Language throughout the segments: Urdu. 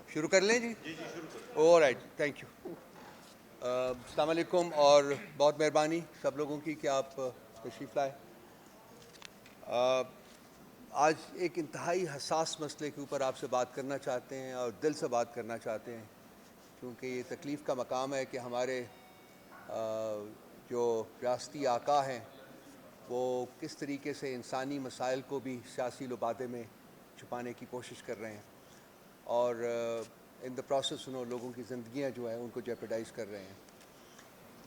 شروع کر لیں جی؟ جی شروع کر رائٹ، تھینک یو. السلام علیکم اور بہت مہربانی سب لوگوں کی کہ آپ تشریف لائے. آج ایک انتہائی حساس مسئلے کے اوپر آپ سے بات کرنا چاہتے ہیں اور دل سے بات کرنا چاہتے ہیں، کیونکہ یہ تکلیف کا مقام ہے کہ ہمارے جو ریاستی آقا ہیں وہ کس طریقے سے انسانی مسائل کو بھی سیاسی لبادے میں چھپانے کی کوشش کر رہے ہیں، اور ان دا پروسیس انہوں لوگوں کی زندگیاں جو ہیں ان کو جیپیڈائز کر رہے ہیں.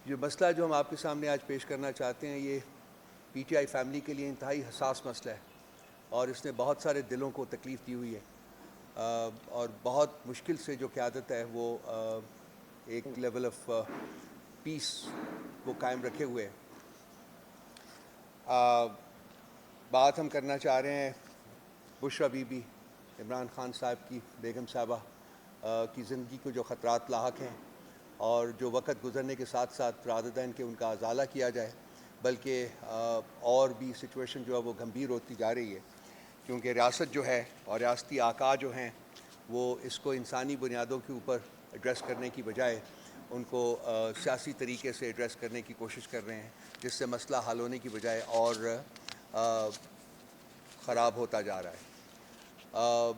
یہ مسئلہ جو ہم آپ کے سامنے آج پیش کرنا چاہتے ہیں یہ پی ٹی آئی فیملی کے لیے انتہائی حساس مسئلہ ہے، اور اس نے بہت سارے دلوں کو تکلیف دی ہوئی ہے، اور بہت مشکل سے جو قیادت ہے وہ ایک لیول آف پیس وہ قائم رکھے ہوئے ہے. بات ہم کرنا چاہ رہے ہیں بشریٰ بی بی، عمران خان صاحب کی بیگم صاحبہ کی زندگی کو جو خطرات لاحق ہیں، اور جو وقت گزرنے کے ساتھ ساتھ رادر دین کہ ان کا ازالہ کیا جائے، بلکہ اور بھی سچویشن جو ہے وہ گھمبیر ہوتی جا رہی ہے، کیونکہ ریاست جو ہے اور ریاستی آقا جو ہیں وہ اس کو انسانی بنیادوں کے اوپر ایڈریس کرنے کی بجائے ان کو سیاسی طریقے سے ایڈریس کرنے کی کوشش کر رہے ہیں، جس سے مسئلہ حل ہونے کی بجائے اور خراب ہوتا جا رہا ہے.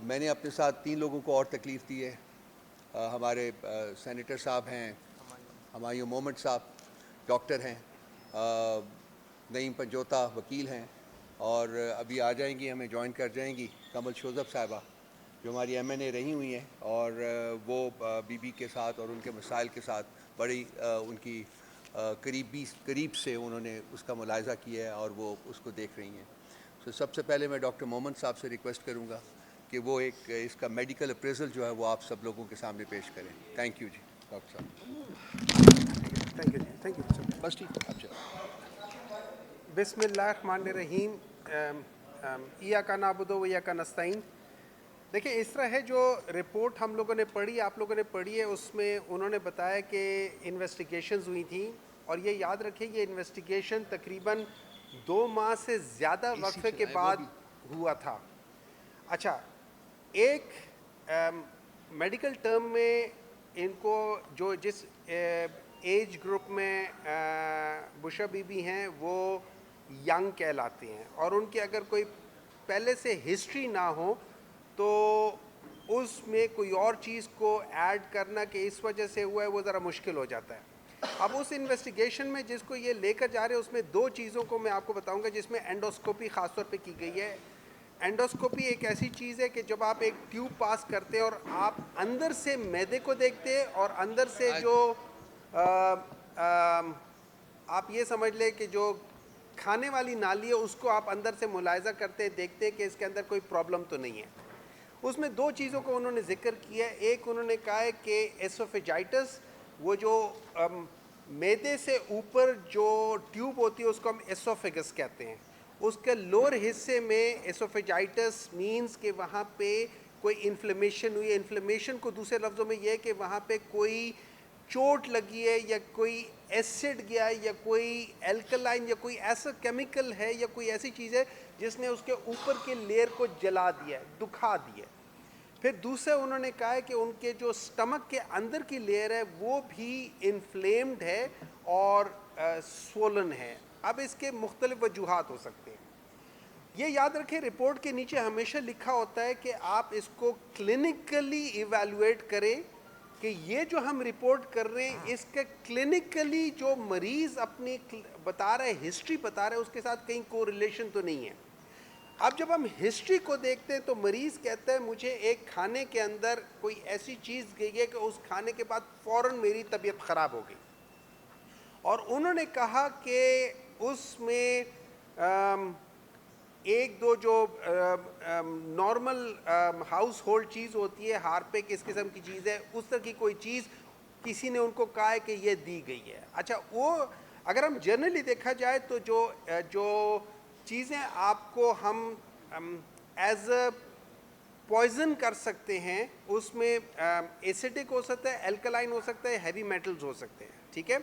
میں نے اپنے ساتھ 3 لوگوں کو اور تکلیف دی ہے. ہمارے سینیٹر صاحب ہیں ہمایوں مومنٹ صاحب، ڈاکٹر ہیں، نعیم پنجوتا وکیل ہیں، اور ابھی آ جائیں گی، ہمیں جوائن کر جائیں گی کمل شوذب صاحبہ جو ہماری ایم این اے رہی ہوئی ہیں، اور وہ بی بی کے ساتھ اور ان کے مسائل کے ساتھ بڑی ان کی قریب سے انہوں نے اس کا ملاحظہ کیا ہے اور وہ اس کو دیکھ رہی ہیں. تو سب سے پہلے میں ڈاکٹر مومن صاحب سے ریکویسٹ کروں گا کہ وہ ایک اس کا میڈیکل اپریزل جو ہے وہ آپ سب لوگوں کے سامنے پیش کریں. تھینک یو جی ڈاکٹر صاحب. Thank you. بس ٹھیک ہے، آپ چلیں. بسم اللہ الرحمن الرحیم. ایاک نعبد و ایاک نستعین. دیکھیں اس طرح ہے، جو رپورٹ ہم لوگوں نے پڑھی، آپ لوگوں نے پڑھی ہے، اس میں انہوں نے بتایا کہ انویسٹیگیشنز ہوئی تھیں، اور یہ یاد رکھیں یہ انویسٹیگیشن تقریباً 2 ماہ سے زیادہ وقفے کے بعد ہوا تھا. اچھا، ایک میڈیکل ٹرم میں ان کو جو جس ایج گروپ میں بشریٰ بی بی ہیں وہ ینگ کہلاتے ہیں، اور ان کی اگر کوئی پہلے سے ہسٹری نہ ہو تو اس میں کوئی اور چیز کو ایڈ کرنا کہ اس وجہ سے ہوا ہے وہ ذرا مشکل ہو جاتا ہے. اب اس انویسٹیگیشن میں جس کو یہ لے کر جا رہے ہیں اس میں 2 چیزوں کو میں آپ کو بتاؤں گا، جس میں اینڈوسکوپی خاص طور پہ کی گئی ہے. اینڈوسکوپی ایک ایسی چیز ہے کہ جب آپ ایک ٹیوب پاس کرتے ہیں اور آپ اندر سے معدے کو دیکھتے ہیں، اور اندر سے جو آپ یہ سمجھ لیں کہ جو کھانے والی نالی ہے اس کو آپ اندر سے ملاحظہ کرتے دیکھتے کہ اس کے اندر کوئی پرابلم تو نہیں ہے. اس میں 2 چیزوں کو انہوں نے ذکر کیا ہے. ایک انہوں نے کہا ہے کہ ایسوفیجائٹس، وہ جو معدے سے اوپر جو ٹیوب ہوتی ہے اس کو ہم ایسوفیگس کہتے ہیں، اس کے لوور حصے میں ایسوفیجائٹس مینز کہ وہاں پہ کوئی انفلیمیشن ہوئی ہے. انفلیمیشن کو دوسرے لفظوں میں یہ ہے کہ وہاں پہ کوئی چوٹ لگی ہے، یا کوئی ایسڈ گیا ہے، یا کوئی الکلائن، یا کوئی ایسا کیمیکل ہے، یا کوئی ایسی چیز ہے جس نے اس کے اوپر کے لیئر کو جلا دیا ہے، دکھا دیا ہے. پھر دوسرے انہوں نے کہا ہے کہ ان کے جو سٹمک کے اندر کی لیئر ہے وہ بھی انفلیمڈ ہے اور سولن ہے. اب اس کے مختلف وجوہات ہو سکتے ہیں. یہ یاد رکھیں رپورٹ کے نیچے ہمیشہ لکھا ہوتا ہے کہ آپ اس کو کلینکلی ایویلویٹ کریں، کہ یہ جو ہم رپورٹ کر رہے ہیں اس کے کلینکلی جو مریض اپنی بتا رہے ہیں، ہسٹری بتا رہے ہیں، اس کے ساتھ کہیں کو ریلیشن تو نہیں ہے. اب جب ہم ہسٹری کو دیکھتے ہیں تو مریض کہتا ہے مجھے ایک کھانے کے اندر کوئی ایسی چیز گئی ہے کہ اس کھانے کے بعد فوراً میری طبیعت خراب ہو گئی. اور انہوں نے کہا کہ اس میں ایک دو جو نارمل ہاؤس ہولڈ چیز ہوتی ہے، ہارپک اس قسم کی چیز ہے، اس طرح کی کوئی چیز کسی نے ان کو کہا ہے کہ یہ دی گئی ہے. اچھا، وہ اگر ہم جنرلی دیکھا جائے تو جو چیزیں آپ کو ہم ایز اے پوائزن کر سکتے ہیں اس میں ایسیڈک ہو سکتا ہے، الکلائن ہو سکتا ہے، ہیوی میٹلز ہو سکتے ہیں. ٹھیک ہے،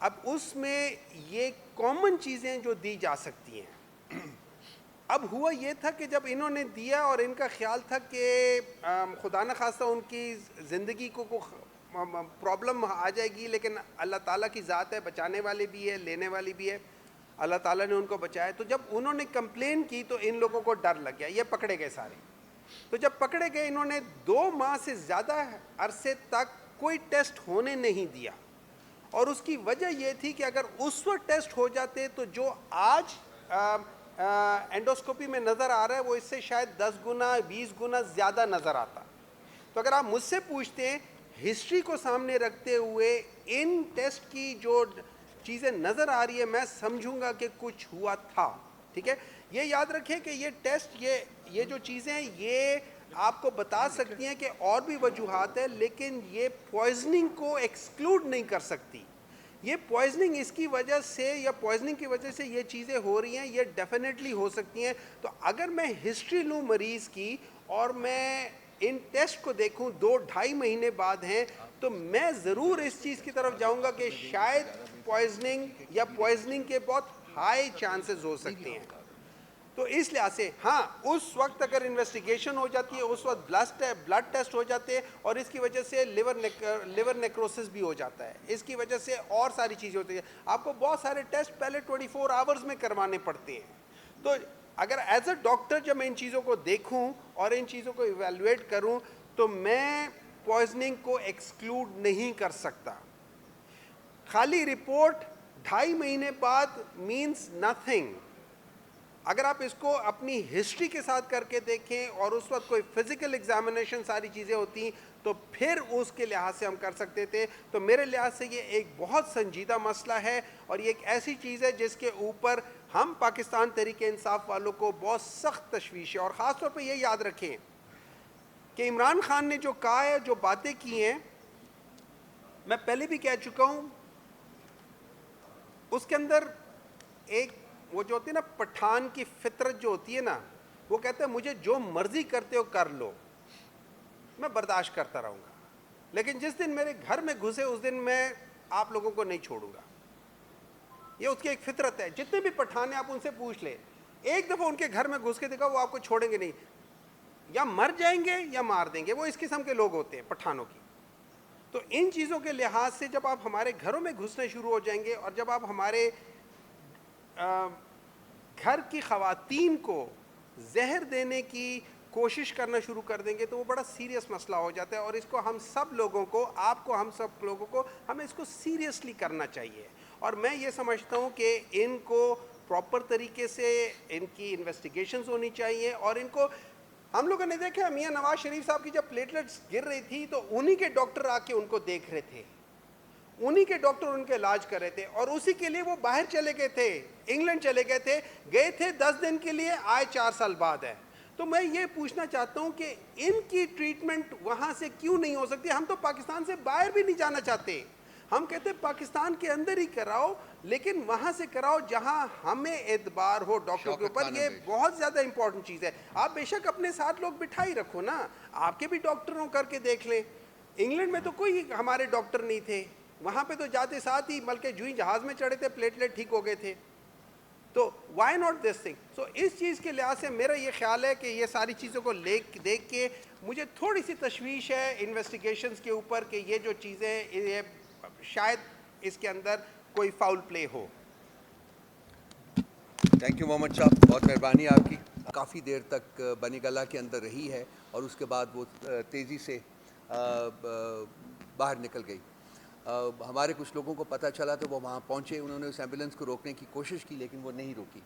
اب اس میں یہ کامن چیزیں جو دی جا سکتی ہیں. اب ہوا یہ تھا کہ جب انہوں نے دیا اور ان کا خیال تھا کہ خدا نہ خواستہ ان کی زندگی کو پرابلم آ جائے گی، لیکن اللہ تعالیٰ کی ذات ہے، بچانے والی بھی ہے لینے والی بھی ہے، اللہ تعالیٰ نے ان کو بچایا. تو جب انہوں نے کمپلین کی تو ان لوگوں کو ڈر لگ گیا، یہ پکڑے گئے سارے. تو جب پکڑے گئے انہوں نے 2 ماہ سے زیادہ عرصے تک کوئی ٹیسٹ ہونے نہیں دیا، اور اس کی وجہ یہ تھی کہ اگر اس وقت ٹیسٹ ہو جاتے تو جو آج اینڈوسکوپی میں نظر آ رہا ہے وہ اس سے شاید 10 گنا 20 گنا زیادہ نظر آتا. تو اگر آپ مجھ سے پوچھتے ہیں ہسٹری کو سامنے رکھتے ہوئے ان ٹیسٹ کی جو چیزیں نظر آ رہی ہے میں سمجھوں گا کہ کچھ ہوا تھا. ٹھیک ہے، یہ یاد رکھیں کہ یہ ٹیسٹ یہ جو چیزیں یہ آپ کو بتا سکتی ہیں کہ اور بھی وجوہات ہیں، لیکن یہ پوائزننگ کو ایکسکلوڈ نہیں کر سکتی. یہ پوائزننگ اس کی وجہ سے یا پوائزننگ کی وجہ سے یہ چیزیں ہو رہی ہیں، یہ ڈیفینیٹلی ہو سکتی ہیں. تو اگر میں ہسٹری لوں مریض کی اور میں ان ٹیسٹ کو دیکھوں 2-2.5 مہینے بعد ہیں، تو میں ضرور اس چیز کی طرف جاؤں گا کہ شاید پوائزننگ یا پوائزننگ کے بہت ہائی چانسز ہو سکتے ہیں. تو اس لحاظ سے ہاں اس وقت اگر انویسٹیگیشن ہو جاتی ہے، اس وقت بلڈ ٹیسٹ ہو جاتے ہیں، اور اس کی وجہ سے لیور نیکروسس بھی ہو جاتا ہے، اس کی وجہ سے اور ساری چیزیں ہوتی ہیں. آپ کو بہت سارے ٹیسٹ پہلے 24 آورز میں کروانے پڑتے ہیں. تو اگر ایز اے ڈاکٹر جب میں ان چیزوں کو دیکھوں اور ان چیزوں کو ایویلویٹ کروں تو میں پوائزننگ کو ایکسکلوڈ نہیں کر سکتا. خالی رپورٹ 2.5 مہینے بعد مینز نتھنگ. اگر آپ اس کو اپنی ہسٹری کے ساتھ کر کے دیکھیں اور اس وقت کوئی فزیکل ایگزامینیشن ساری چیزیں ہوتی تو پھر اس کے لحاظ سے ہم کر سکتے تھے. تو میرے لحاظ سے یہ ایک بہت سنجیدہ مسئلہ ہے، اور یہ ایک ایسی چیز ہے جس کے اوپر ہم پاکستان تحریک انصاف والوں کو بہت سخت تشویش ہے. اور خاص طور پہ یہ یاد رکھیں کہ عمران خان نے جو کہا ہے، جو باتیں کی ہیں، میں پہلے بھی کہہ چکا ہوں، اس کے اندر ایک وہ جو ہوتی ہے نا پٹھان کی فطرت جو ہوتی ہے نا، وہ کہتے ہیں مجھے جو مرضی کرتے ہو کر لو، میں برداشت کرتا رہوں گا، لیکن جس دن میرے گھر میں گھسے اس دن میں آپ لوگوں کو نہیں چھوڑوں گا. یہ اس کی ایک فطرت ہے. جتنے بھی پٹھان ہیں آپ ان سے پوچھ لیں، ایک دفعہ ان کے گھر میں گھس کے دیکھا وہ آپ کو چھوڑیں گے نہیں، یا مر جائیں گے یا مار دیں گے. وہ اس قسم کے لوگ ہوتے ہیں پٹھانوں کی. تو ان چیزوں کے لحاظ سے جب آپ ہمارے گھروں میں گھسنے شروع ہو جائیں گے، اور جب آپ ہمارے گھر کی خواتین کو زہر دینے کی کوشش کرنا شروع کر دیں گے تو وہ بڑا سیریس مسئلہ ہو جاتا ہے. اور اس کو ہم سب لوگوں کو، آپ کو، ہم سب لوگوں کو، ہمیں اس کو سیریسلی کرنا چاہیے. اور میں یہ سمجھتا ہوں کہ ان کو پراپر طریقے سے ان کی انویسٹیگیشنز ہونی چاہیے. اور ان کو ہم لوگوں نے دیکھا میاں نواز شریف صاحب کی جب پلیٹلیٹس گر رہی تھی تو انہی کے ڈاکٹر آ کے ان کو دیکھ رہے تھے، انہی کے ڈاکٹر ان کے علاج کر رہے تھے، اور اسی کے لیے وہ باہر چلے گئے تھے، انگلینڈ چلے گئے تھے 10 دن کے لیے، آئے 4 سال بعد ہے. تو میں یہ پوچھنا چاہتا ہوں کہ ان کی ٹریٹمنٹ وہاں سے کیوں نہیں ہو سکتی؟ ہم تو پاکستان سے باہر بھی نہیں جانا چاہتے، ہم کہتے ہیں پاکستان کے اندر ہی کراؤ، لیکن وہاں سے کراؤ جہاں ہمیں اعتبار ہو ڈاکٹر کے اوپر. یہ بہت زیادہ امپورٹنٹ چیز ہے. آپ بے شک اپنے ساتھ لوگ بٹھائی رکھو نا، آپ کے بھی ڈاکٹروں کر کے دیکھ لیں. انگلینڈ میں تو کوئی ہمارے ڈاکٹر نہیں تھے، وہاں پہ تو جاتے ساتھ ہی بلکہ جوئی جہاز میں چڑھے تھے پلیٹلیٹ ٹھیک ہو گئے تھے. تو وائی ناٹ دس تھنگ؟ سو اس چیز کے لحاظ سے میرا یہ خیال ہے کہ یہ ساری چیزوں کو دیکھ کے مجھے تھوڑی سی تشویش ہے انویسٹیگیشنز کے اوپر کہ یہ جو چیزیں یہ شاید اس کے اندر کوئی فاؤل پلے ہو. تھینک یو محمد صاحب، بہت مہربانی آپ کی. کافی دیر تک بنی گلہ کے اندر رہی ہے اور اس کے بعد وہ تیزی سے باہر نکل گئی. ہمارے کچھ لوگوں کو پتہ چلا تو وہ وہاں پہنچے، انہوں نے اس ایمبولینس کو روکنے کی کوشش کی لیکن وہ نہیں روکی.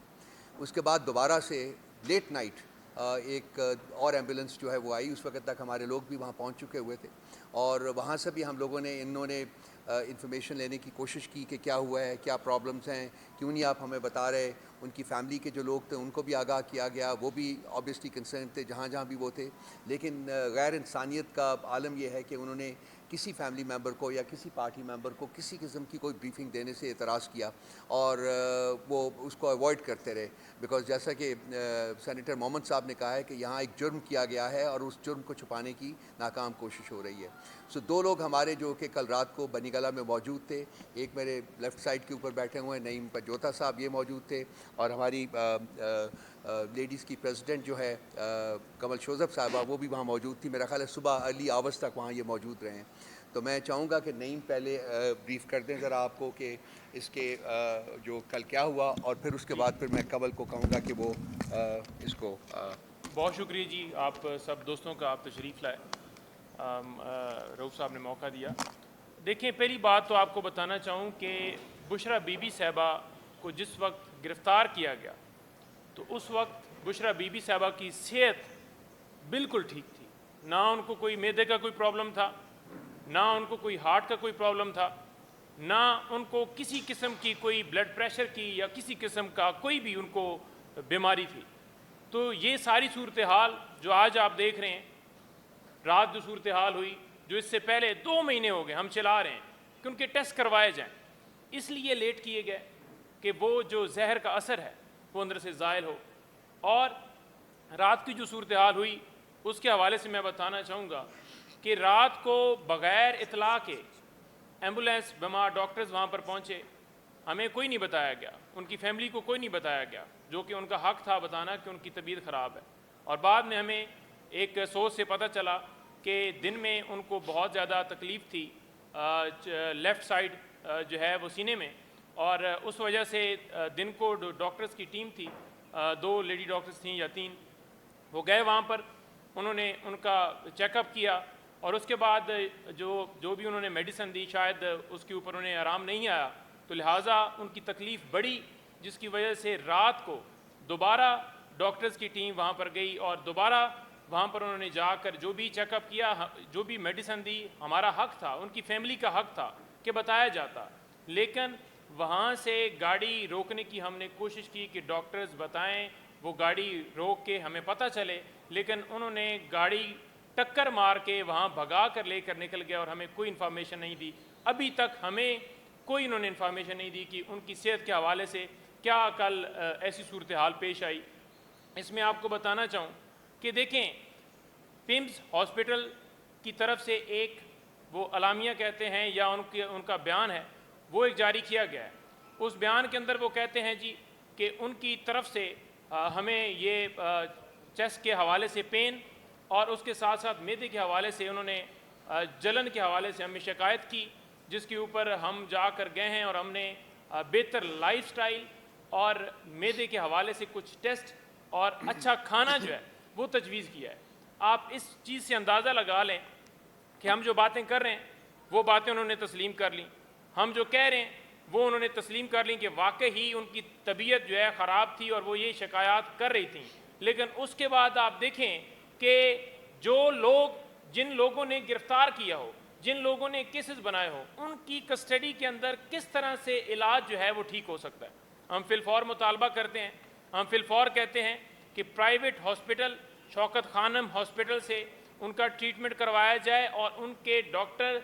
اس کے بعد دوبارہ سے لیٹ نائٹ ایک اور ایمبولینس جو ہے وہ آئی. اس وقت تک ہمارے لوگ بھی وہاں پہنچ چکے ہوئے تھے اور وہاں سے بھی ہم لوگوں نے انہوں نے انفارمیشن لینے کی کوشش کی کہ کیا ہوا ہے، کیا پرابلمس ہیں، کیوں نہیں آپ ہمیں بتا رہے. ان کی فیملی کے جو لوگ تھے ان کو بھی آگاہ کیا گیا، وہ بھی آبویسلی کنسرن تھے جہاں جہاں بھی وہ تھے. لیکن غیر انسانیت کا عالم یہ ہے کہ انہوں نے کسی فیملی ممبر کو یا کسی پارٹی ممبر کو کسی قسم کی کوئی بریفنگ دینے سے اعتراض کیا اور وہ اس کو اوائڈ کرتے رہے. بیکاز جیسا کہ سینیٹر محمد صاحب نے کہا ہے کہ یہاں ایک جرم کیا گیا ہے اور اس جرم کو چھپانے کی ناکام کوشش ہو رہی ہے. سو 2 لوگ ہمارے جو کہ کل رات کو بنی گلہ میں موجود تھے، ایک میرے لیفٹ سائڈ کے اوپر بیٹھے ہوئے ہیں نعیم پجوتا صاحب، یہ موجود تھے، اور ہماری لیڈیز کی پریزیڈنٹ جو ہے کمل شوذب صاحبہ وہ بھی وہاں موجود تھی. میرا خیال ہے صبح ارلی آورس تک وہاں یہ موجود رہے ہیں. تو میں چاہوں گا کہ نعیم پہلے بریف کر دیں ذرا آپ کو کہ اس کے جو کل کیا ہوا, اور پھر اس کے بعد پھر میں کمل کو کہوں گا کہ وہ اس کو. بہت شکریہ جی آپ سب دوستوں کا, آپ تشریف لائے, رؤوف صاحب نے موقع دیا. دیکھیں پہلی بات تو آپ کو بتانا چاہوں کہ بشرا بی بی صاحبہ کو جس وقت گرفتار کیا گیا تو اس وقت بشرا بی بی صاحبہ کی صحت بالکل ٹھیک تھی. نہ ان کو کوئی معدے کا کوئی پرابلم تھا, نہ ان کو کوئی ہارٹ کا کوئی پرابلم تھا, نہ ان کو کسی قسم کی کوئی بلڈ پریشر کی یا کسی قسم کا کوئی بھی ان کو بیماری تھی. تو یہ ساری صورتحال جو آج آپ دیکھ رہے ہیں, رات جو صورتحال ہوئی, جو اس سے پہلے 2 مہینے ہو گئے ہم چلا رہے ہیں کہ ان کے ٹیسٹ کروائے جائیں, اس لیے لیٹ کیے گئے کہ وہ جو زہر کا اثر ہے وہ اندر سے زائل ہو. اور رات کی جو صورتحال ہوئی اس کے حوالے سے میں بتانا چاہوں گا کہ رات کو بغیر اطلاع کے ایمبولینس بیمار ڈاکٹرز وہاں پر پہنچے, ہمیں کوئی نہیں بتایا گیا, ان کی فیملی کو کوئی نہیں بتایا گیا, جو کہ ان کا حق تھا بتانا کہ ان کی طبیعت خراب ہے. اور بعد میں ہمیں ایک سورس سے پتہ چلا کہ دن میں ان کو بہت زیادہ تکلیف تھی لیفٹ سائڈ جو ہے وہ سینے میں, اور اس وجہ سے دن کو ڈاکٹرز کی ٹیم تھی, 2 لیڈی ڈاکٹرز تھیں یا 3, وہ گئے وہاں پر, انہوں نے ان کا چیک اپ کیا, اور اس کے بعد جو بھی انہوں نے میڈیسن دی شاید اس کے اوپر انہیں آرام نہیں آیا, تو لہٰذا ان کی تکلیف بڑھی, جس کی وجہ سے رات کو دوبارہ ڈاکٹرز کی ٹیم وہاں پر گئی, اور دوبارہ وہاں پر انہوں نے جا کر جو بھی چیک اپ کیا, جو بھی میڈیسن دی, ہمارا حق تھا, ان کی فیملی کا حق تھا کہ بتایا جاتا, لیکن وہاں سے گاڑی روکنے کی ہم نے کوشش کی کہ ڈاکٹرز بتائیں, وہ گاڑی روک کے ہمیں پتہ چلے, لیکن انہوں نے گاڑی ٹکر مار کے وہاں بھگا کر لے کر نکل گیا اور ہمیں کوئی انفارمیشن نہیں دی. ابھی تک ہمیں کوئی انہوں نے انفارمیشن نہیں دی کہ ان کی صحت کے حوالے سے کیا کل ایسی صورتحال پیش آئی. اس میں آپ کو بتانا چاہوں کہ دیکھیں پیمز ہاسپٹل کی طرف سے ایک وہ اعلامیہ کہتے ہیں یا ان کا بیان ہے وہ ایک جاری کیا گیا ہے. اس بیان کے اندر وہ کہتے ہیں جی کہ ان کی طرف سے ہمیں یہ چیسٹ کے حوالے سے پین اور اس کے ساتھ ساتھ معدے کے حوالے سے انہوں نے جلن کے حوالے سے ہمیں شکایت کی, جس کے اوپر ہم جا کر گئے ہیں اور ہم نے بہتر لائف سٹائل اور معدے کے حوالے سے کچھ ٹیسٹ اور اچھا کھانا جو ہے وہ تجویز کیا ہے. آپ اس چیز سے اندازہ لگا لیں کہ ہم جو باتیں کر رہے ہیں وہ باتیں انہوں نے تسلیم کر لیں, ہم جو کہہ رہے ہیں وہ انہوں نے تسلیم کر لیں کہ واقعی ہی ان کی طبیعت جو ہے خراب تھی اور وہ یہ شکایات کر رہی تھیں. لیکن اس کے بعد آپ دیکھیں کہ جو لوگ جن لوگوں نے گرفتار کیا ہو, جن لوگوں نے کیسز بنائے ہو, ان کی کسٹڈی کے اندر کس طرح سے علاج جو ہے وہ ٹھیک ہو سکتا ہے. ہم فی الفور مطالبہ کرتے ہیں, ہم فی الفور کہتے ہیں کہ پرائیویٹ ہاسپٹل شوکت خانم ہاسپٹل سے ان کا ٹریٹمنٹ کروایا جائے اور ان کے ڈاکٹر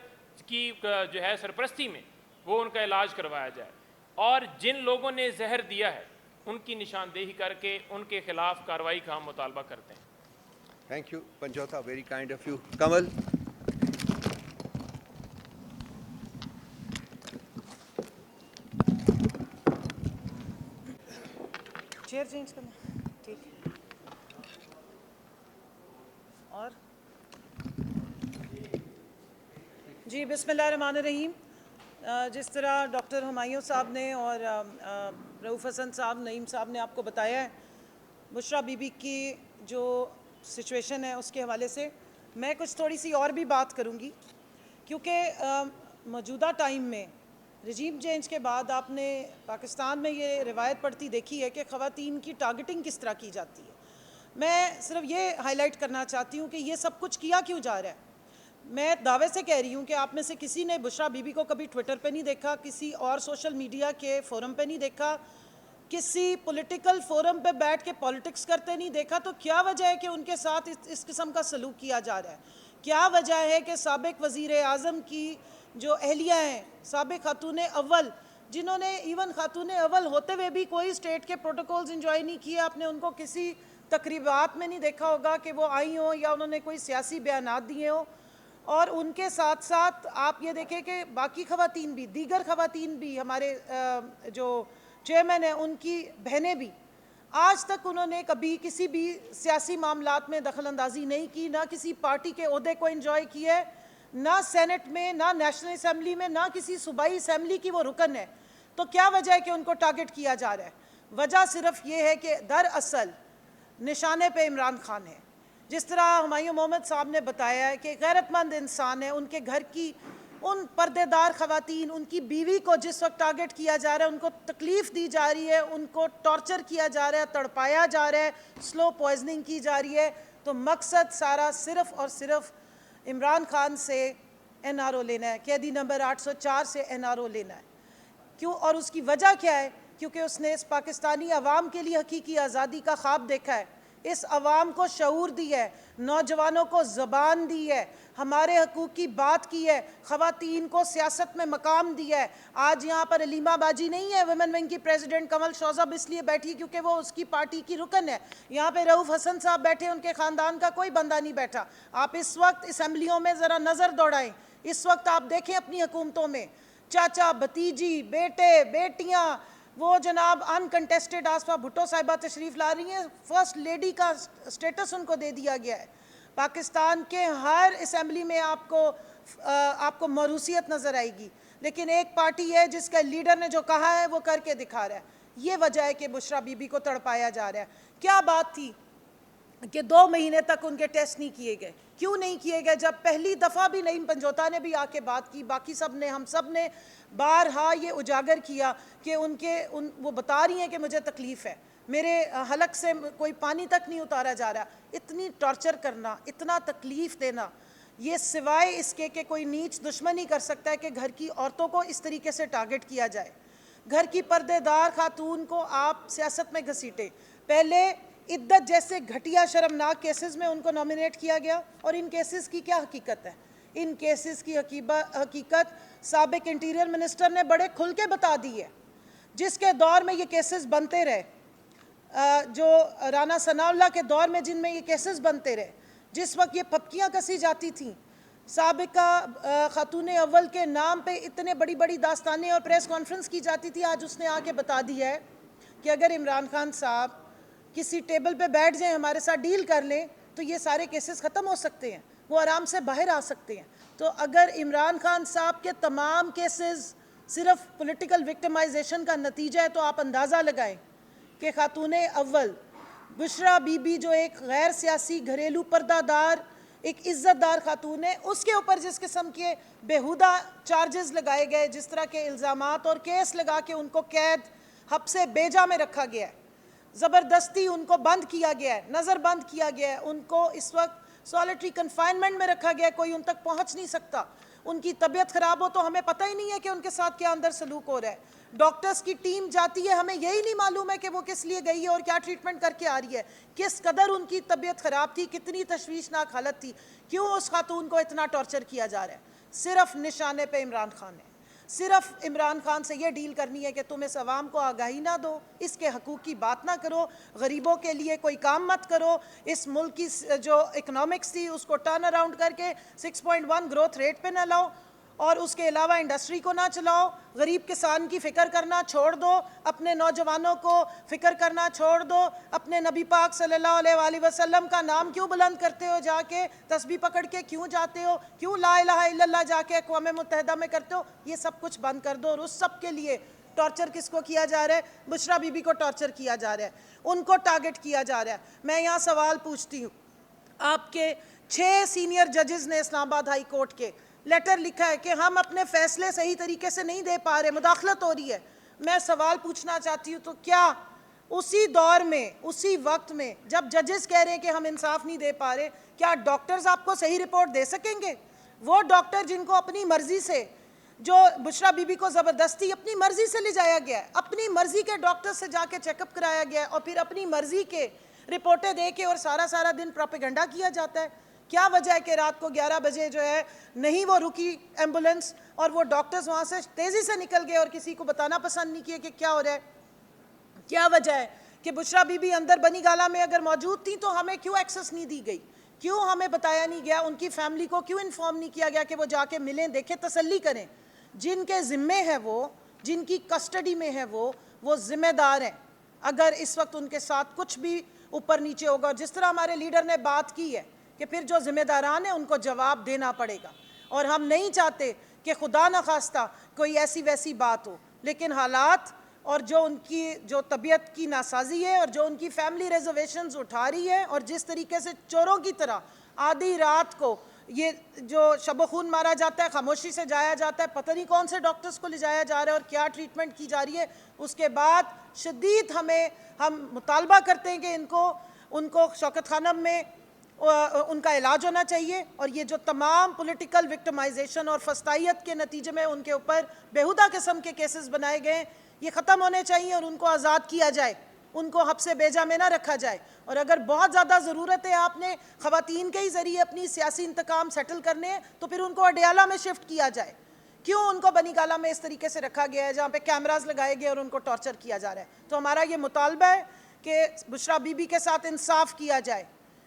کی جو ہے سرپرستی میں وہ ان کا علاج کروایا جائے, اور جن لوگوں نے زہر دیا ہے ان کی نشاندہی کر کے ان کے خلاف کارروائی کا ہم مطالبہ کرتے ہیں. Thank you Panjota, very kind of you. Kamal. Chair change کرنا ٹھیک ہے. اور جی بسم اللہ الرحمن الرحیم. جس طرح ڈاکٹر ہمایوں صاحب نے اور رؤوف حسن صاحب, نعیم صاحب نے آپ کو بتایا ہے بشرا بی بی کی جو سچویشن ہے اس کے حوالے سے, میں کچھ تھوڑی سی اور بھی بات کروں گی, کیونکہ موجودہ ٹائم میں رجیم چینج کے بعد آپ نے پاکستان میں یہ روایت پڑتی دیکھی ہے کہ خواتین کی ٹارگٹنگ کس طرح کی جاتی ہے. میں صرف یہ ہائی لائٹ کرنا چاہتی ہوں کہ یہ سب کچھ کیا کیوں جا رہا ہے. میں دعوے سے کہہ رہی ہوں کہ آپ میں سے کسی نے بشرا بی بی کو کبھی ٹویٹر پہ نہیں دیکھا, کسی اور سوشل میڈیا کے فورم پہ نہیں دیکھا, کسی پولیٹیکل فورم پہ بیٹھ کے پالیٹکس کرتے نہیں دیکھا. تو کیا وجہ ہے کہ ان کے ساتھ اس قسم کا سلوک کیا جا رہا ہے؟ کیا وجہ ہے کہ سابق وزیر اعظم کی جو اہلیہ ہیں, سابق خاتون اول, جنہوں نے ایون خاتون اول ہوتے ہوئے بھی کوئی اسٹیٹ کے پروٹوکولز انجوائے نہیں کیے, آپ نے ان کو کسی تقریبات میں نہیں دیکھا ہوگا کہ وہ آئی ہوں یا انہوں نے کوئی سیاسی بیانات دیے ہوں. اور ان کے ساتھ ساتھ آپ یہ دیکھیں کہ باقی خواتین بھی, دیگر خواتین بھی, ہمارے جو چیئرمین ہیں ان کی بہنیں بھی, آج تک انہوں نے کبھی کسی بھی سیاسی معاملات میں دخل اندازی نہیں کی، نہ کسی پارٹی کے عہدے کو انجوائے کیا ہے، نہ سینٹ میں، نہ نیشنل اسمبلی میں، نہ کسی صوبائی اسمبلی کی وہ رکن ہے. تو کیا وجہ ہے کہ ان کو ٹارگٹ کیا جا رہا ہے؟ وجہ صرف یہ ہے کہ دراصل نشانے پہ عمران خان ہے. جس طرح ہمایوں محمد صاحب نے بتایا ہے کہ غیرت مند انسان ہے، ان کے گھر کی ان پردے دار خواتین، ان کی بیوی کو جس وقت ٹارگٹ کیا جا رہا ہے، ان کو تکلیف دی جا رہی ہے، ان کو ٹارچر کیا جا رہا ہے، تڑپایا جا رہا ہے، سلو پوائزننگ کی جا رہی ہے، تو مقصد سارا صرف اور صرف عمران خان سے این آر او لینا ہے، قیدی نمبر 804 سے این آر او لینا ہے. کیوں؟ اور اس کی وجہ کیا ہے؟ کیونکہ اس نے اس پاکستانی عوام کے لیے حقیقی آزادی کا خواب دیکھا ہے، اس عوام کو شعور دی ہے، نوجوانوں کو زبان دی ہے، ہمارے حقوق کی بات کی ہے، خواتین کو سیاست میں مقام دیا ہے. آج یہاں پر علیمہ باجی نہیں ہے ویمن ونگ کی پریزیڈنٹ، کمل شوذب اس لیے بیٹھی کیونکہ وہ اس کی پارٹی کی رکن ہے. یہاں پہ رؤوف حسن صاحب بیٹھے، ان کے خاندان کا کوئی بندہ نہیں بیٹھا. آپ اس وقت اسمبلیوں میں ذرا نظر دوڑائیں، اس وقت آپ دیکھیں اپنی حکومتوں میں چاچا، بھتیجی، بیٹے، بیٹیاں، وہ جناب انکنٹیسٹڈ آصفہ بھٹو صاحبہ تشریف لا رہی ہیں، فرسٹ لیڈی کا سٹیٹس ان کو دے دیا گیا ہے. پاکستان کے ہر اسمبلی میں آپ کو موروثیت نظر آئے گی، لیکن ایک پارٹی ہے جس کے لیڈر نے جو کہا ہے وہ کر کے دکھا رہا ہے. یہ وجہ ہے کہ بشرا بی بی کو تڑپایا جا رہا ہے. کیا بات تھی کہ 2 مہینے تک ان کے ٹیسٹ نہیں کیے گئے؟ کیوں نہیں کیے گئے؟ جب پہلی دفعہ بھی نعیم پنجوتا نے بھی آ کے بات کی، باقی سب نے، ہم سب نے بارہا یہ اجاگر کیا کہ وہ بتا رہی ہیں کہ مجھے تکلیف ہے، میرے حلق سے کوئی پانی تک نہیں اتارا جا رہا. اتنی ٹارچر کرنا، اتنا تکلیف دینا، یہ سوائے اس کے کہ کوئی نیچ دشمن ہی کر سکتا ہے کہ گھر کی عورتوں کو اس طریقے سے ٹارگٹ کیا جائے. گھر کی پردے دار خاتون کو آپ سیاست میں گھسیٹے. پہلے عدت جیسے گھٹیا شرمناک کیسز میں ان کو نامینیٹ کیا گیا، اور ان کیسز کی کیا حقیقت ہے؟ ان کیسز کی حقیقت سابق انٹیریئر منسٹر نے بڑے کھل کے بتا دی ہے. جس کے دور میں یہ کیسز بنتے رہے، جو رانا ثناء اللہ کے دور میں جن میں یہ کیسز بنتے رہے، جس وقت یہ پھپکیاں کسی جاتی تھیں، سابقہ خاتون اول کے نام پہ اتنے بڑی بڑی داستانیں اور پریس کانفرنس کی جاتی تھی، آج اس نے آ کے بتا دیا ہے کہ اگر عمران خان صاحب کسی ٹیبل پہ بیٹھ جائیں، ہمارے ساتھ ڈیل کر لیں، تو یہ سارے کیسز ختم ہو سکتے ہیں، وہ آرام سے باہر آ سکتے ہیں. تو اگر عمران خان صاحب کے تمام کیسز صرف پولیٹیکل وکٹمائزیشن کا نتیجہ ہے، تو آپ اندازہ لگائیں کہ خاتون اول بشرا بی بی جو ایک غیر سیاسی گھریلو پردہ دار ایک عزت دار خاتون ہے، اس کے اوپر جس قسم کے بیہودہ چارجز لگائے گئے، جس طرح کے الزامات اور کیس لگا کے ان کو قید حبس بیجا میں رکھا گیا ہے، زبردستی ان کو بند کیا گیا ہے، نظر بند کیا گیا ہے، ان کو اس وقت سولیٹری کنفائنمنٹ میں رکھا گیا ہے، کوئی ان تک پہنچ نہیں سکتا. ان کی طبیعت خراب ہو تو ہمیں پتہ ہی نہیں ہے کہ ان کے ساتھ کیا اندر سلوک ہو رہا ہے. ڈاکٹرز کی ٹیم جاتی ہے، ہمیں یہی نہیں معلوم ہے کہ وہ کس لیے گئی ہے اور کیا ٹریٹمنٹ کر کے آ رہی ہے، کس قدر ان کی طبیعت خراب تھی، کتنی تشویشناک حالت تھی. کیوں اس خاتون کو اتنا ٹارچر کیا جا رہا ہے؟ صرف نشانے پہ عمران خان ہے. صرف عمران خان سے یہ ڈیل کرنی ہے کہ تم اس عوام کو آگاہی نہ دو، اس کے حقوق کی بات نہ کرو، غریبوں کے لیے کوئی کام مت کرو، اس ملک کی جو اکنامکس تھی اس کو ٹرن اراؤنڈ کر کے 6.1 گروتھ ریٹ پہ نہ لاؤ، اور اس کے علاوہ انڈسٹری کو نہ چلاؤ، غریب کسان کی فکر کرنا چھوڑ دو، اپنے نوجوانوں کو فکر کرنا چھوڑ دو. اپنے نبی پاک صلی اللہ علیہ وآلہ وسلم کا نام کیوں بلند کرتے ہو؟ جا کے تسبیح پکڑ کے کیوں جاتے ہو؟ کیوں لا الہ الا اللہ جا کے اقوام متحدہ میں کرتے ہو؟ یہ سب کچھ بند کر دو. اور اس سب کے لیے ٹارچر کس کو کیا جا رہا ہے؟ بشرا بی بی کو ٹارچر کیا جا رہا ہے، ان کو ٹارگٹ کیا جا رہا ہے. میں یہاں سوال پوچھتی ہوں، آپ کے 6 سینئر ججز نے اسلام آباد ہائی کورٹ کے لیٹر لکھا ہے کہ ہم اپنے فیصلے صحیح طریقے سے نہیں دے پا رہے، مداخلت ہو رہی ہے. میں سوال پوچھنا چاہتی ہوں، تو کیا اسی دور میں، اسی وقت میں جب ججز کہہ رہے ہیں کہ ہم انصاف نہیں دے پا رہے، کیا ڈاکٹرز آپ کو صحیح رپورٹ دے سکیں گے؟ وہ ڈاکٹر جن کو اپنی مرضی سے، جو بشرا بی بی کو زبردستی اپنی مرضی سے لے جایا گیا ہے، اپنی مرضی کے ڈاکٹر سے جا کے چیک اپ کرایا گیا ہے، اور پھر اپنی مرضی کے رپورٹیں دے کے اور سارا دن پروپیگنڈا کیا جاتا ہے. کیا وجہ ہے کہ رات کو 11 بجے جو ہے نہیں وہ رکی ایمبولنس، اور وہ ڈاکٹرز وہاں سے تیزی سے نکل گئے اور کسی کو بتانا پسند نہیں کیے کہ کیا ہو رہا ہے؟ کیا وجہ ہے کہ بشرا بی بی اندر بنی گالا میں اگر موجود تھیں تو ہمیں کیوں ایکسس نہیں دی گئی؟ کیوں ہمیں بتایا نہیں گیا؟ ان کی فیملی کو کیوں انفارم نہیں کیا گیا کہ وہ جا کے ملیں، دیکھیں، تسلی کریں؟ جن کے ذمے ہے وہ، جن کی کسٹڈی میں ہے وہ ذمہ دار ہیں. اگر اس وقت ان کے ساتھ کچھ بھی اوپر نیچے ہوگا. اور جس طرح ہمارے لیڈر نے بات کی ہے کہ پھر جو ذمہ داران ہیں ان کو جواب دینا پڑے گا, اور ہم نہیں چاہتے کہ خدا نخواستہ کوئی ایسی ویسی بات ہو, لیکن حالات اور جو ان کی جو طبیعت کی ناسازی ہے اور جو ان کی فیملی ریزرویشنز اٹھا رہی ہے, اور جس طریقے سے چوروں کی طرح آدھی رات کو یہ جو شب و خون مارا جاتا ہے, خاموشی سے جایا جاتا ہے, پتہ نہیں کون سے ڈاکٹرز کو لے جایا جا رہا ہے اور کیا ٹریٹمنٹ کی جا رہی ہے. اس کے بعد شدید ہم مطالبہ کرتے ہیں کہ ان کو شوکت خانم میں ان کا علاج ہونا چاہیے, اور یہ جو تمام پولیٹیکل وکٹمائزیشن اور فسطائیت کے نتیجے میں ان کے اوپر بیہودہ قسم کے کیسز بنائے گئے ہیں, یہ ختم ہونے چاہیے اور ان کو آزاد کیا جائے, ان کو حبس بیجا میں نہ رکھا جائے. اور اگر بہت زیادہ ضرورت ہے آپ نے خواتین کے ہی ذریعے اپنی سیاسی انتقام سیٹل کرنے ہیں, تو پھر ان کو اڈیالہ میں شفٹ کیا جائے. کیوں ان کو بنی گالہ میں اس طریقے سے رکھا گیا ہے جہاں پہ کیمراز لگائے گئے اور ان کو ٹارچر کیا جا رہا ہے؟ تو ہمارا یہ مطالبہ ہے کہ بشرا بی بی کے ساتھ انصاف کیا جائے,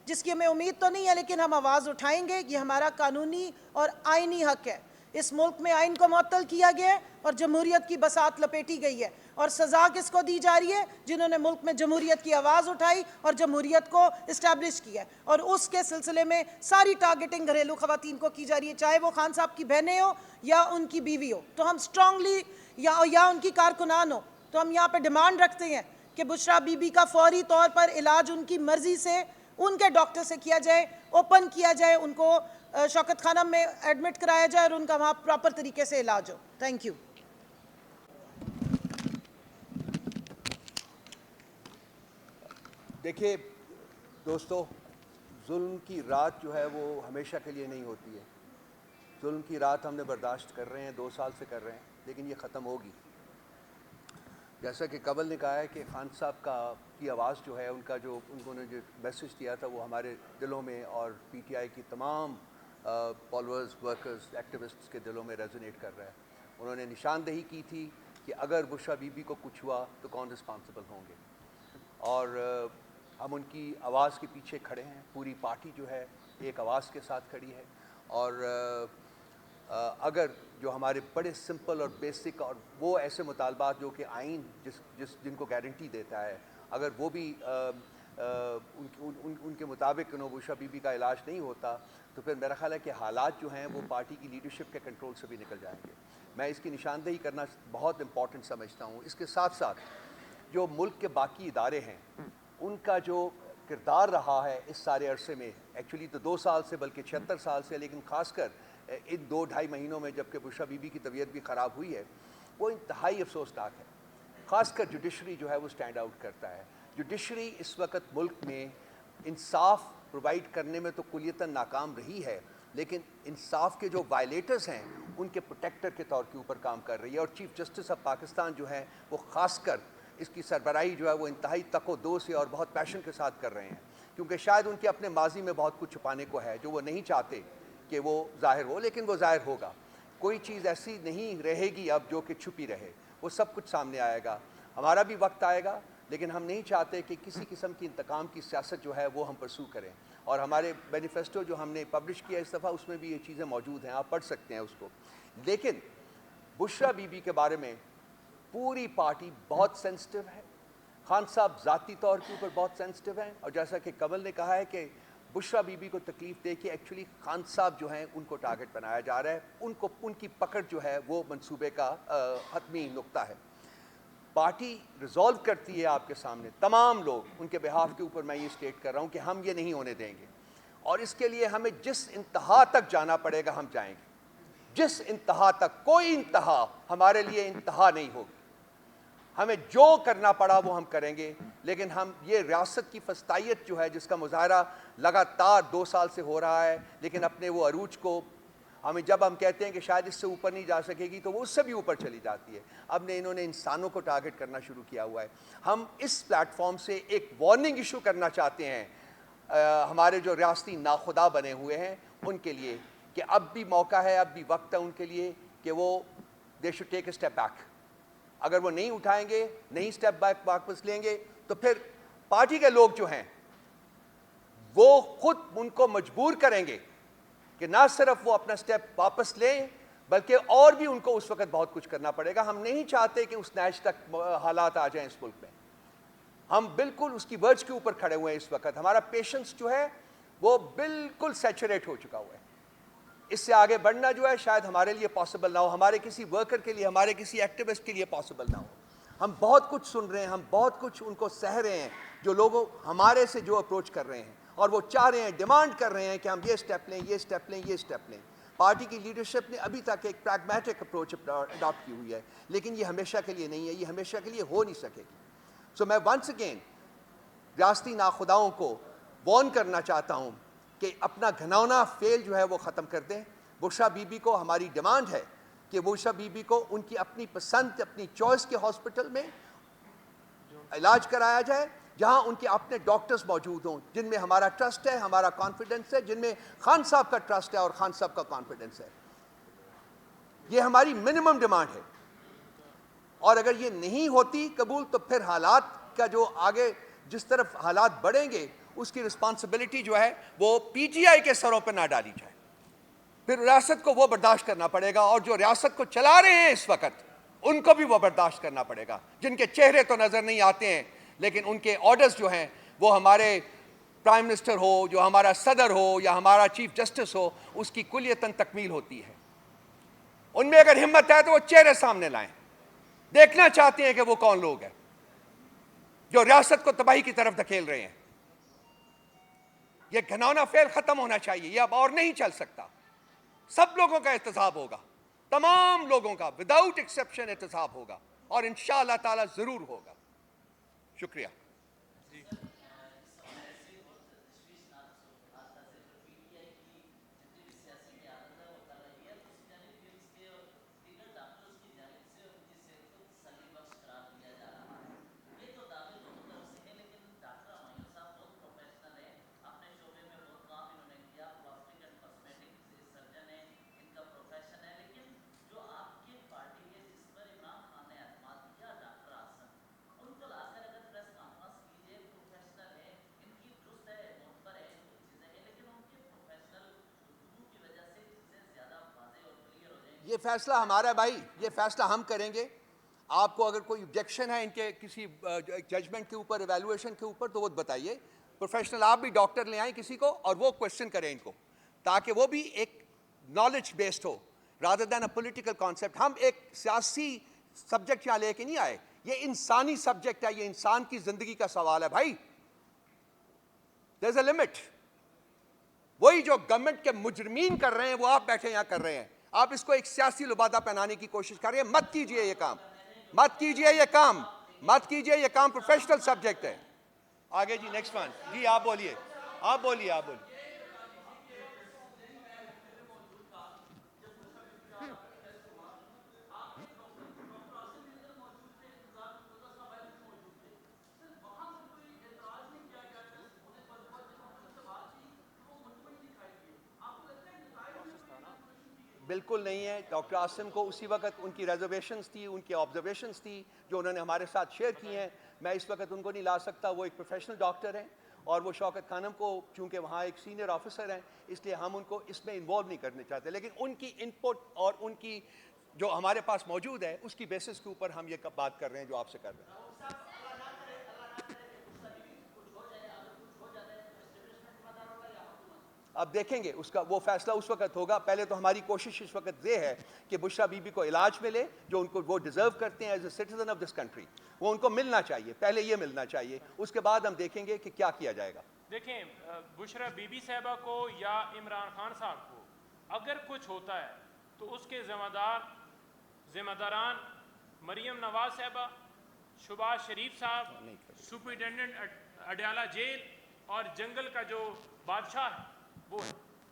جس کی ہمیں امید تو نہیں ہے, لیکن ہم آواز اٹھائیں گے. یہ ہمارا قانونی اور آئینی حق ہے. اس ملک میں آئین کو معطل کیا گیا ہے اور جمہوریت کی بساط لپیٹی گئی ہے, اور سزا کس کو دی جا رہی ہے؟ جنہوں نے ملک میں جمہوریت کی آواز اٹھائی اور جمہوریت کو اسٹیبلش کیا ہے, اور اس کے سلسلے میں ساری ٹارگیٹنگ گھریلو خواتین کو کی جا رہی ہے, چاہے وہ خان صاحب کی بہنیں ہو یا ان کی بیوی ہو. تو ہم اسٹرانگلی یا ان کی کارکنان ہو, تو ہم یہاں پہ ڈیمانڈ رکھتے ہیں کہ بشرا بی بی کا فوری طور پر علاج ان کی مرضی سے ان کے ڈاکٹر سے کیا جائے, اوپن کیا جائے, ان کو شوکت خانم میں ایڈمٹ کرایا جائے اور ان کا وہاں پراپر طریقے سے علاج ہو. Thank you. دیکھیے دوستو, ظلم کی رات جو ہے وہ ہمیشہ کے لیے نہیں ہوتی ہے. ظلم کی رات ہم نے برداشت کر رہے ہیں, 2 سال سے کر رہے ہیں, لیکن یہ ختم ہوگی. جیسا کہ قبل نے کہا ہے کہ خان صاحب کی آواز جو ہے, انہوں نے جو میسج دیا تھا وہ ہمارے دلوں میں اور پی ٹی آئی کی تمام فالوورز, ورکرز, ایکٹیوسٹس کے دلوں میں ریزونیٹ کر رہا ہے. انہوں نے نشاندہی کی تھی کہ اگر بشرا بی بی کو کچھ ہوا تو کون رسپانسبل ہوں گے, اور ہم ان کی آواز کے پیچھے کھڑے ہیں. پوری پارٹی جو ہے ایک آواز کے ساتھ کھڑی ہے, اور اگر جو ہمارے بڑے سمپل اور بیسک اور وہ ایسے مطالبات جو کہ آئین جن کو گارنٹی دیتا ہے, اگر وہ بھی ان کے مطابق بشرا بی بی کا علاج نہیں ہوتا, تو پھر میرا خیال ہے کہ حالات جو ہیں وہ پارٹی کی لیڈرشپ کے کنٹرول سے بھی نکل جائیں گے. میں اس کی نشاندہی کرنا بہت امپورٹنٹ سمجھتا ہوں. اس کے ساتھ ساتھ جو ملک کے باقی ادارے ہیں ان کا جو کردار رہا ہے اس سارے عرصے میں, ایکچولی تو 2 سال سے بلکہ 76 سال سے, لیکن خاص کر ان 2-2.5 مہینوں میں جب کہ بشرا بی بی کی طبیعت بھی خراب ہوئی ہے, وہ انتہائی افسوسناک ہے. خاص کر جوڈیشری جو ہے وہ سٹینڈ آؤٹ کرتا ہے. جوڈیشری اس وقت ملک میں انصاف پرووائڈ کرنے میں تو کلیتاً ناکام رہی ہے, لیکن انصاف کے جو وائلیٹرز ہیں ان کے پروٹیکٹر کے طور کے اوپر کام کر رہی ہے. اور چیف جسٹس آف پاکستان جو ہے وہ خاص کر اس کی سربراہی جو ہے وہ انتہائی تک و دو سے اور بہت پیشن کے ساتھ کر رہے ہیں, کیونکہ شاید ان کے اپنے ماضی میں بہت کچھ چھپانے کو ہے جو وہ نہیں چاہتے کہ وہ ظاہر ہو, لیکن وہ ظاہر ہوگا. کوئی چیز ایسی نہیں رہے گی اب جو کہ چھپی رہے, وہ سب کچھ سامنے آئے گا. ہمارا بھی وقت آئے گا, لیکن ہم نہیں چاہتے کہ کسی قسم کی انتقام کی سیاست جو ہے وہ ہم پرسو کریں. اور ہمارے مینیفیسٹو جو ہم نے پبلش کیا اس دفعہ, اس میں بھی یہ چیزیں موجود ہیں, آپ پڑھ سکتے ہیں اس کو. لیکن بشرا بی بی کے بارے میں پوری پارٹی بہت سینسٹیو ہے. خان صاحب ذاتی طور کے اوپر بہت سینسٹیو ہیں, اور جیسا کہ کمل نے کہا ہے کہ بشرا بی بی کو تکلیف دے کے ایکچولی خان صاحب جو ہیں ان کو ٹارگٹ بنایا جا رہا ہے. ان کی پکڑ جو ہے وہ منصوبے کا حتمی نقطہ ہے. پارٹی ریزالو کرتی ہے آپ کے سامنے, تمام لوگ ان کے بہاف کے اوپر میں یہ اسٹیٹ کر رہا ہوں کہ ہم یہ نہیں ہونے دیں گے, اور اس کے لیے ہمیں جس انتہا تک جانا پڑے گا ہم جائیں گے. جس انتہا تک, کوئی انتہا ہمارے لیے انتہا نہیں ہوگی. ہمیں جو کرنا پڑا وہ ہم کریں گے, لیکن ہم یہ ریاست کی فسطائیت جو ہے جس کا مظاہرہ لگاتار 2 سال سے ہو رہا ہے, لیکن اپنے وہ عروج کو جب ہم کہتے ہیں کہ شاید اس سے اوپر نہیں جا سکے گی تو وہ اس سے بھی اوپر چلی جاتی ہے. اب انہوں نے انسانوں کو ٹارگٹ کرنا شروع کیا ہوا ہے. ہم اس پلیٹ فارم سے ایک وارننگ ایشو کرنا چاہتے ہیں ہمارے جو ریاستی ناخدا بنے ہوئے ہیں ان کے لیے, کہ اب بھی موقع ہے, اب بھی وقت ہے ان کے لیے کہ وہ they should take a step back. اگر وہ نہیں اٹھائیں گے, نہیں اسٹیپ بیک واپس لیں گے, تو پھر پارٹی کے لوگ جو ہیں وہ خود ان کو مجبور کریں گے کہ نہ صرف وہ اپنا اسٹیپ واپس لیں, بلکہ اور بھی ان کو اس وقت بہت کچھ کرنا پڑے گا. ہم نہیں چاہتے کہ اس نیچ تک حالات آ جائیں اس ملک میں. ہم بالکل اس کی ورج کے اوپر کھڑے ہوئے ہیں اس وقت. ہمارا پیشنس جو ہے وہ بالکل سیچوریٹ ہو چکا ہوا ہے. اس سے آگے بڑھنا جو ہے شاید ہمارے لیے پاسبل نہ ہو, ہمارے کسی ورکر کے لیے, ہمارے کسی ایکٹیوسٹ کے لیے پاسبل نہ ہو. ہم بہت کچھ سن رہے ہیں, ہم بہت کچھ ان کو سہ رہے ہیں, جو لوگوں ہمارے سے جو اپروچ کر رہے ہیں, اور وہ چاہ رہے ہیں, ڈیمانڈ کر رہے ہیں کہ ہم یہ اسٹیپ لیں, یہ اسٹیپ لیں, یہ اسٹیپ لیں. پارٹی کی لیڈرشپ نے ابھی تک ایک پریگمیٹک اپروچ اڈاپٹ کی ہوئی ہے, لیکن یہ ہمیشہ کے لیے نہیں ہے, یہ ہمیشہ کے لیے ہو نہیں سکے گی. سو میں ونس اگین ریاستی ناخداؤں کو وارن کرنا چاہتا ہوں کہ اپنا گھناؤنا فیل جو ہے وہ ختم کر دیں. بشرا بی بی کو ہماری ڈیمانڈ ہے کہ بشرا بی بی کو ان کی اپنی پسند, اپنی چوائس کے ہاسپٹل میں علاج کرایا جائے, جہاں ان کے اپنے ڈاکٹرز موجود ہوں, جن میں ہمارا ٹرسٹ ہے, ہمارا کانفیڈنس ہے, جن میں خان صاحب کا ٹرسٹ ہے اور خان صاحب کا کانفیڈنس ہے. یہ ہماری منیمم ڈیمانڈ ہے, اور اگر یہ نہیں ہوتی قبول تو پھر حالات کا جو آگے جس طرف حالات بڑھیں گے اس کی رسپانسبلٹی جو ہے وہ پی ٹی آئی کے سروں پہ نہ ڈالی جائے. پھر ریاست کو وہ برداشت کرنا پڑے گا, اور جو ریاست کو چلا رہے ہیں اس وقت ان کو بھی وہ برداشت کرنا پڑے گا, جن کے چہرے تو نظر نہیں آتے ہیں لیکن ان کے آرڈرز جو ہیں وہ ہمارے پرائم منسٹر ہو, جو ہمارا صدر ہو, یا ہمارا چیف جسٹس ہو, اس کی کلیتاً تکمیل ہوتی ہے. ان میں اگر ہمت ہے تو وہ چہرے سامنے لائیں, دیکھنا چاہتے ہیں کہ وہ کون لوگ ہیں جو ریاست کو تباہی کی طرف دھکیل رہے ہیں. یہ گھناؤنا فعل ختم ہونا چاہیے, یہ اب اور نہیں چل سکتا. سب لوگوں کا احتساب ہوگا, تمام لوگوں کا وداؤٹ ایکسیپشن احتساب ہوگا, اور انشاءاللہ تعالی ضرور ہوگا. شکریہ. یہ فیصلہ ہمارا ہے بھائی, یہ فیصلہ ہم کریں گے. آپ کو اگر کوئی آبجیکشن ہے ان کے کسی ججمنٹ کے اوپر, ایویلویشن کے اوپر, تو وہ بتائیے. پروفیشنل آپ بھی ڈاکٹر لے آئیں کسی کو, اور وہ کوشچن کریں ان کو, تاکہ وہ بھی ایک knowledge based who rather than a political concept. ہم ایک سیاسی سبجیکٹ یہاں لے کے نہیں آئے, یہ انسانی سبجیکٹ ہے, یہ انسان کی زندگی کا سوال ہے بھائی. دیر از اے لمٹ. وہی جو گورنمنٹ کے مجرمین کر رہے ہیں وہ آپ بیٹھے یہاں کر رہے ہیں. آپ اس کو ایک سیاسی لبادہ پہنانے کی کوشش کر رہے ہیں. مت کیجئے یہ کام, مت کیجئے یہ کام, مت کیجئے یہ کام. پروفیشنل سبجیکٹ ہے. آگے جی, نیکسٹ ون. جی آپ بولیے, آپ بولیے, آپ بولیے. بالکل نہیں ہے. ڈاکٹر عاصم کو اسی وقت ان کی ریزرویشنز تھی, ان کی آبزرویشنز تھی جو انہوں نے ہمارے ساتھ شیئر کی ہیں. میں اس وقت ان کو نہیں لا سکتا, وہ ایک پروفیشنل ڈاکٹر ہیں, اور وہ شوکت خانم کو چونکہ وہاں ایک سینئر آفیسر ہیں اس لیے ہم ان کو اس میں انوالو نہیں کرنے چاہتے. لیکن ان کی ان پٹ اور ان کی جو ہمارے پاس موجود ہے اس کی بیسس کے اوپر ہم یہ بات کر رہے ہیں جو آپ سے کر رہے ہیں. اب دیکھیں گے اس کا وہ فیصلہ اس وقت ہوگا. پہلے تو ہماری کوشش اس وقت یہ ہے کہ بشرا بی بی کو علاج ملے جو ان کو وہ ڈیزرو کرتے ہیں as a citizen of this country. وہ ان کو ملنا چاہیے, پہلے یہ ملنا چاہیے, اس کے بعد ہم دیکھیں گے کہ کیا کیا جائے گا. دیکھیں, بشرا بی بی صاحبہ کو یا عمران خان صاحب کو اگر کچھ ہوتا ہے تو اس کے ذمہ داران مریم نواز صاحبہ, شباز شریف صاحب, سپرنٹینڈنٹ اڈیالہ جیل, اور جنگل کا جو بادشاہ ہے وہ ہے,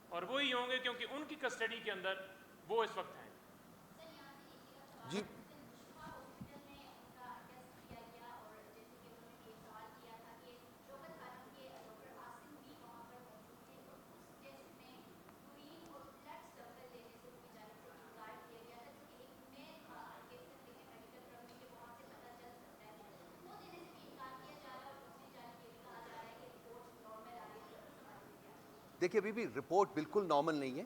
اور وہی ہوں گے کیونکہ ان کی کسٹڈی کے اندر وہ اس وقت ہیں. جی دیکھیے بی بی, رپورٹ بالکل نارمل نہیں ہے.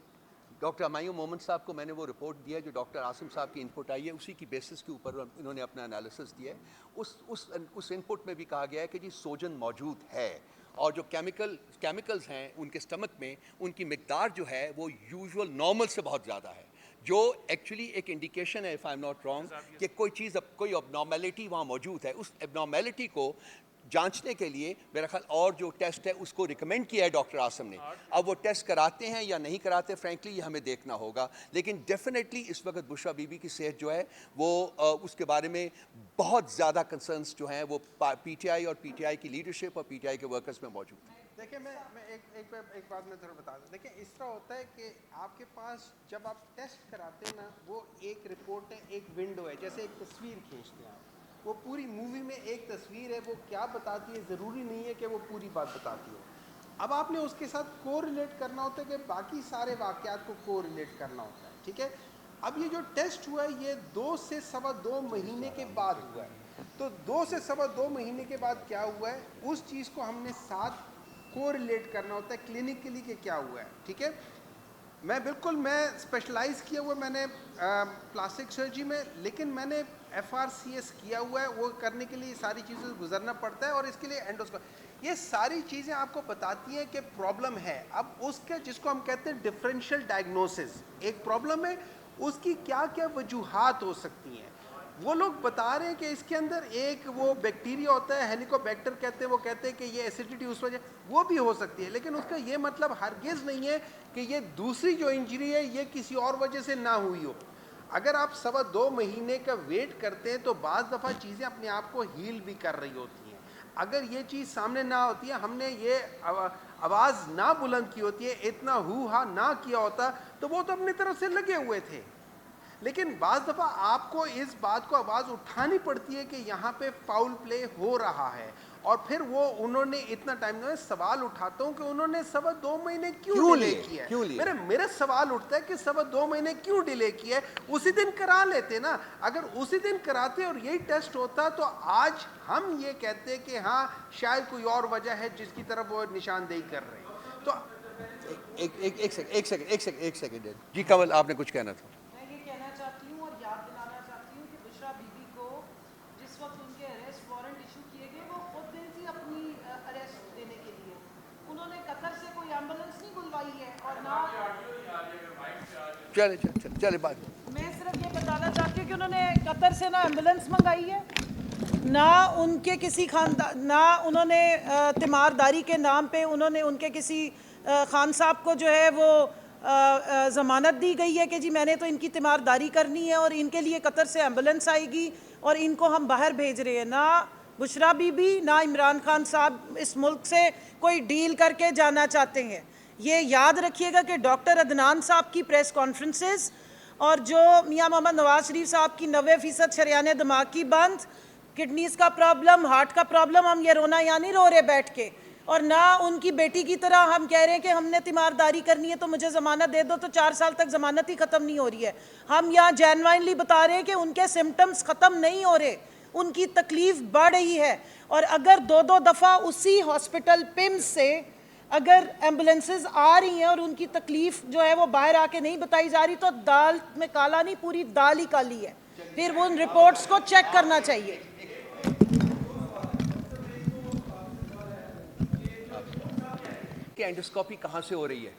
ڈاکٹر ہمایوں مومن صاحب کو میں نے وہ رپورٹ دیا ہے جو ڈاکٹر عاصم صاحب کی انپٹ آئی ہے, اسی کی بیسس کے اوپر انہوں نے اپنا انالیسس دیا ہے. اس انپٹ میں بھی کہا گیا ہے کہ جی سوجن موجود ہے, اور جو کیمیکلز ہیں ان کے اسٹمک میں, ان کی مقدار جو ہے وہ یوزول نارمل سے بہت زیادہ ہے, جو ایکچولی ایک انڈیکیشن ہے, if I am not wrong, کہ کوئی اب نارمیلٹی وہاں موجود ہے. اس اب نارمیلٹی کو جانچنے کے لیے میرا خیال اور جو ٹیسٹ ہے اس کو ریکمینڈ کیا ہے ڈاکٹر عاصم نے. اب وہ ٹیسٹ کراتے ہیں یا نہیں کراتے, فرینکلی یہ ہمیں دیکھنا ہوگا. لیکن ڈیفینیٹلی اس وقت بشریٰ بی بی کی صحت جو ہے وہ اس کے بارے میں بہت زیادہ کنسرنس جو ہیں وہ پی ٹی آئی اور پی ٹی آئی کی لیڈرشپ اور پی ٹی آئی کے ورکرز میں موجود ہیں. دیکھیں میں ایک بات میں تھوڑا بتا دوں. دیکھیں اس طرح ہوتا ہے کہ آپ کے پاس جب آپ ٹیسٹ کراتے ہیں نا, وہ ایک رپورٹ ہے, ایک ونڈو ہے, جیسے ایک تصویر کھینچتے ہیں آپ. وہ پوری مووی میں ایک تصویر ہے, وہ کیا بتاتی ہے ضروری نہیں ہے کہ وہ پوری بات بتاتی ہے. اب آپ نے اس کے ساتھ کو ریلیٹ کرنا ہوتا ہے کہ باقی سارے واقعات کو کو ریلیٹ کرنا ہوتا ہے, ٹھیک ہے. اب یہ جو ٹیسٹ ہوا ہے یہ 2 سے سوا 2 مہینے کے بعد ہوا ہے. تو 2 سے سوا 2 مہینے کے بعد کیا ہوا ہے, اس چیز کو ہم نے ساتھ کو ریلیٹ کرنا ہوتا ہے کلینکلی کہ کیا ہوا ہے, ٹھیک ہے. میں اسپیشلائز کیا ہوا, میں نے پلاسٹک سرجری میں, لیکن میں نے FRCS کیا ہوا ہے. وہ کرنے کے لیے ساری چیزوں سے گزرنا پڑتا ہے, اور اس کے لیے یہ ساری چیزیں آپ کو بتاتی ہیں کہ پرابلم ہے. اب اس کے جس کو ہم کہتے ہیں ڈفرینشیل ڈائگنوسس, ایک پرابلم ہے, اس کی کیا کیا وجوہات ہو سکتی ہیں. وہ لوگ بتا رہے ہیں کہ اس کے اندر ایک وہ بیکٹیریا ہوتا ہے, ہیلیکوبیکٹر کہتے ہیں, وہ کہتے ہیں کہ یہ ایسیڈیٹی اس وجہ, وہ بھی ہو سکتی ہے. لیکن اس کا یہ مطلب ہرگز نہیں ہے کہ یہ دوسری جو انجری ہے یہ کسی اور وجہ سے نہ ہوئی ہو. اگر آپ سوا 2 مہینے کا ویٹ کرتے ہیں تو بعض دفعہ چیزیں اپنے آپ کو ہیل بھی کر رہی ہوتی ہیں. اگر یہ چیز سامنے نہ ہوتی ہے, ہم نے یہ آواز نہ بلند کی ہوتی ہے, اتنا ہو ہا نہ کیا ہوتا, تو وہ تو اپنی طرف سے لگے ہوئے تھے. لیکن بعض دفعہ آپ کو اس بات کو آواز اٹھانی پڑتی ہے کہ یہاں پہ فاؤل پلے ہو رہا ہے, اور پھر وہ انہوں نے اتنا ٹائم, سوال اٹھاتا ہوں کہ انہوں نے سوا 2 مہینے کیوں ڈیلے کیا ہے. میرا سوال اٹھتا ہے کہ سوا 2 مہینے کیوں ڈیلے کیا ہے, اسی دن کرا لیتے نا. اگر اسی دن کراتے اور یہی ٹیسٹ ہوتا تو آج ہم یہ کہتے کہ ہاں شاید کوئی اور وجہ ہے جس کی طرف وہ نشاندہی کر رہے ہیں. تو ایک سیکنڈ جی, کمل آپ نے کچھ کہنا تھا. میں یہ کہنا چاہتی ہوں اور یاد دلانا چاہتی ہوں کہ بشریٰ بی بی کو جس وقت ان کے اریسٹ وارنٹ ایشو کیے گئے, وہ خود گئی تھی اپنی اریسٹ دینے کے لیے. انہوں نے قطر سے کوئی ایمبولینس نہیں بلوائی ہے, اور نہ چلے بات. میں صرف یہ بتانا چاہتی ہوں کہ انہوں نے قطر سے نہ ایمبولینس منگائی ہے, نہ ان کے کسی خاندان, نہ انہوں نے تیمارداری کے نام پہ انہوں نے ان کے کسی خان صاحب کو جو ہے وہ ضمانت دی گئی ہے کہ جی میں نے تو ان کی تیمارداری کرنی ہے اور ان کے لیے قطر سے ایمبولینس آئے گی اور ان کو ہم باہر بھیج رہے ہیں. نہ بشریٰ بی بی نہ عمران خان صاحب اس ملک سے کوئی ڈیل کر کے جانا چاہتے ہیں. یہ یاد رکھیے گا کہ ڈاکٹر عدنان صاحب کی پریس کانفرنسز اور جو میاں محمد نواز شریف صاحب کی 90% شریان دماغ کی بند, کڈنیز کا پرابلم, ہارٹ کا پرابلم, ہم یہ رونا یا نہیں رو رہے بیٹھ کے, اور نہ ان کی بیٹی کی طرح ہم کہہ رہے ہیں کہ ہم نے تیمارداری کرنی ہے تو مجھے ضمانت دے دو, تو 4 سال تک ضمانت ہی ختم نہیں ہو رہی ہے. ہم یہاں جینوائنلی بتا رہے ہیں کہ ان کے سمٹمز ختم نہیں ہو رہے, ان کی تکلیف بڑھ رہی ہے. اور اگر 2 دفعہ اسی ہاسپٹل پمز سے اگر ایمبولینسز آ رہی ہیں اور ان کی تکلیف جو ہے وہ باہر آ کے نہیں بتائی جا رہی, تو دال میں کالا نہیں, پوری دال ہی کالی ہے. پھر وہ ان رپورٹس کو چیک کرنا چاہیے. کہ اینڈوسکوپی کہاں سے ہو رہی ہے,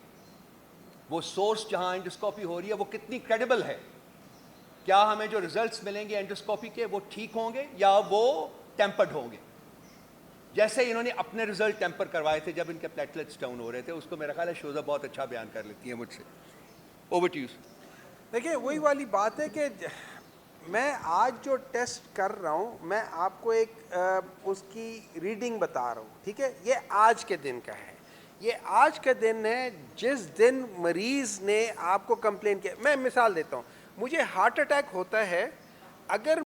وہ سورس جہاں اینڈوسکوپی ہو رہی ہے وہ کتنی کریڈیبل ہے, کیا ہمیں جو ریزلٹس ملیں گے اینڈوسکوپی کے وہ ٹھیک ہوں گے یا وہ ٹیمپرڈ ہوں گے. جیسے انہوں نے اپنے رزلٹ ٹیمپر کروائے تھے جب ان کے پلیٹلیٹس ڈاؤن ہو رہے تھے, اس کو میرا خیال ہے شوزہ بہت اچھا بیان کر لیتی ہیں مجھ سے. Over to you. دیکھیں وہی والی بات ہے کہ میں آج جو ٹیسٹ کر رہا ہوں, میں آپ کو ایک اس کی ریڈنگ بتا رہا ہوں, ٹھیک ہے. یہ آج کے دن کا ہے, یہ آج کا دن ہے جس دن مریض نے آپ کو کمپلین کیا. میں مثال دیتا ہوں, مجھے ہارٹ اٹیک ہوتا ہے, اگر